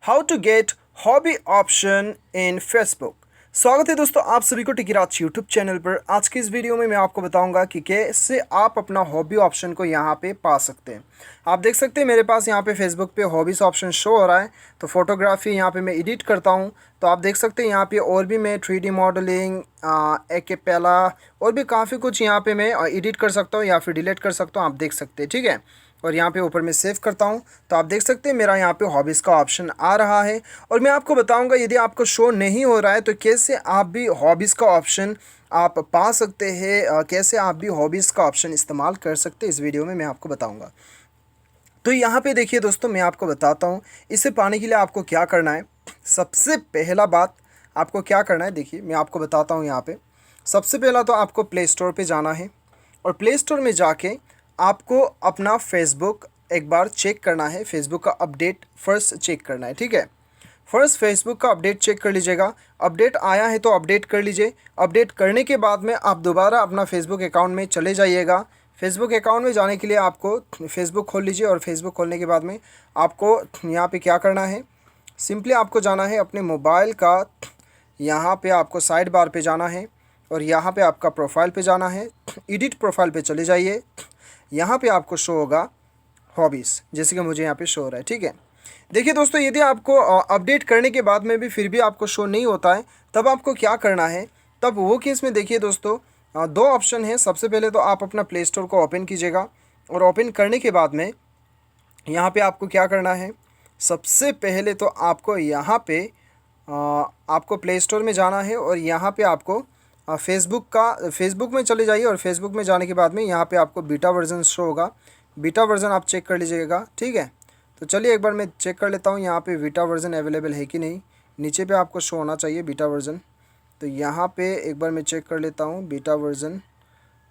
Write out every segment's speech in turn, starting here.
How to get hobby option in Facebook. स्वागत है दोस्तों आप सभी को टिकिराज यूट्यूब चैनल पर। आज की इस वीडियो में मैं आपको बताऊंगा कि कैसे आप अपना हॉबी ऑप्शन को यहां पे पा सकते हैं। आप देख सकते हैं मेरे पास यहां पे फेसबुक पे हॉबीज़ ऑप्शन शो हो रहा है। तो फोटोग्राफी यहां पे मैं एडिट करता हूं तो आप देख सकते हैं यहां पे और भी मैं 3D मॉडलिंग, एक्पेला और भी काफ़ी कुछ यहां पे मैं एडिट कर सकता हूं या फिर डिलीट कर सकता हूं। आप देख सकते हैं, ठीक है। और यहाँ पे ऊपर मैं सेव करता हूँ तो आप देख सकते हैं मेरा यहाँ पे हॉबीज़ का ऑप्शन आ रहा है। और मैं आपको बताऊँगा यदि आपको शो नहीं हो रहा है तो कैसे आप भी हॉबीज़ का ऑप्शन आप पा सकते हैं, कैसे आप भी हॉबीज़ का ऑप्शन इस्तेमाल कर सकते हैं, इस वीडियो में मैं आपको बताऊँगा। तो यहाँ पे देखिए दोस्तों, मैं आपको बताता हूँ इसे पाने के लिए आपको क्या करना है। सबसे पहला बात आपको क्या करना है, देखिए मैं आपको बताता हूँ। यहाँ पे सबसे पहला तो आपको प्ले स्टोर पे जाना है और प्ले स्टोर में जाके आपको अपना फेसबुक एक बार चेक करना है। फेसबुक का अपडेट फर्स्ट चेक करना है, ठीक है। फर्स्ट फेसबुक का अपडेट चेक कर लीजिएगा। अपडेट आया है तो अपडेट कर लीजिए। अपडेट करने के बाद में आप दोबारा अपना फेसबुक अकाउंट में चले जाइएगा। फेसबुक अकाउंट में जाने के लिए आपको फेसबुक खोल लीजिए और फेसबुक खोलने के बाद में आपको यहाँ पे क्या करना है, सिंपली आपको जाना है अपने मोबाइल का, यहाँ पे आपको साइड बार पे जाना है और यहाँ पे आपका प्रोफाइल पे जाना है। एडिट प्रोफाइल पे चले जाइए। यहाँ पे आपको शो होगा हॉबीज़, जैसे कि मुझे यहाँ पे शो हो रहा है, ठीक है। देखिए दोस्तों, यदि आपको अपडेट करने के बाद में भी फिर भी आपको शो नहीं होता है तब आपको क्या करना है, तब वो केस में देखिए दोस्तों, दो ऑप्शन है। सबसे पहले तो आप अपना प्ले स्टोर को ओपन कीजिएगा और ओपन करने के बाद में यहाँ पे आपको क्या करना है, सबसे पहले तो आपको यहाँ पे आपको प्ले स्टोर में जाना है और यहाँ पे आपको फेसबुक में चले जाइए और फेसबुक में जाने के बाद में यहाँ पे आपको बीटा वर्जन शो होगा। बीटा वर्जन आप चेक कर लीजिएगा, ठीक है। तो चलिए एक बार मैं चेक कर लेता हूँ यहाँ पे बीटा वर्जन अवेलेबल है कि नहीं। नीचे पे आपको शो होना चाहिए बीटा वर्जन। तो यहाँ पे एक बार मैं चेक कर लेता हूँ बीटा वर्जन।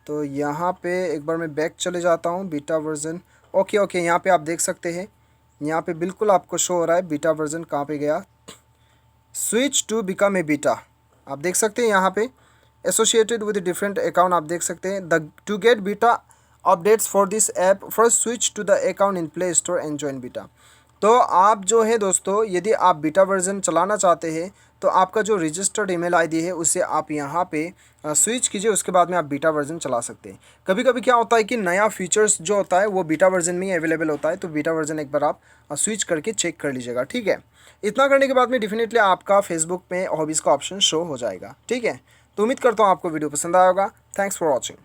तो यहाँ पे एक बार मैं बैक चले जाता हूँ, बीटा वर्जन ओके, यहाँ पे आप देख सकते हैं, यहाँ पे बिल्कुल आपको शो हो रहा है बीटा वर्जन कहाँ पे गया, switch to become a beta. आप देख सकते हैं यहाँ पे एसोसिएटेड विद डिफरेंट अकाउंट। आप देख सकते हैं the to get beta updates for this app first switch to the account in Play Store and join beta. तो आप जो है दोस्तों, यदि आप बीटा वर्जन चलाना चाहते हैं तो आपका जो रजिस्टर्ड ईमेल आईडी है उसे आप यहाँ पे स्विच कीजिए, उसके बाद में आप बीटा वर्जन चला सकते हैं। कभी कभी क्या होता है कि नया फीचर्स जो होता है वो बीटा वर्जन में ही अवेलेबल होता है, तो बीटा वर्जन एक बार आप स्विच करके चेक कर लीजिएगा, ठीक है। इतना करने के बाद में डेफिनेटली आपका फेसबुक में हॉबीज़ का ऑप्शन शो हो जाएगा, ठीक है। तो उम्मीद करता हूँ आपको वीडियो पसंद आया होगा। Thanks for watching.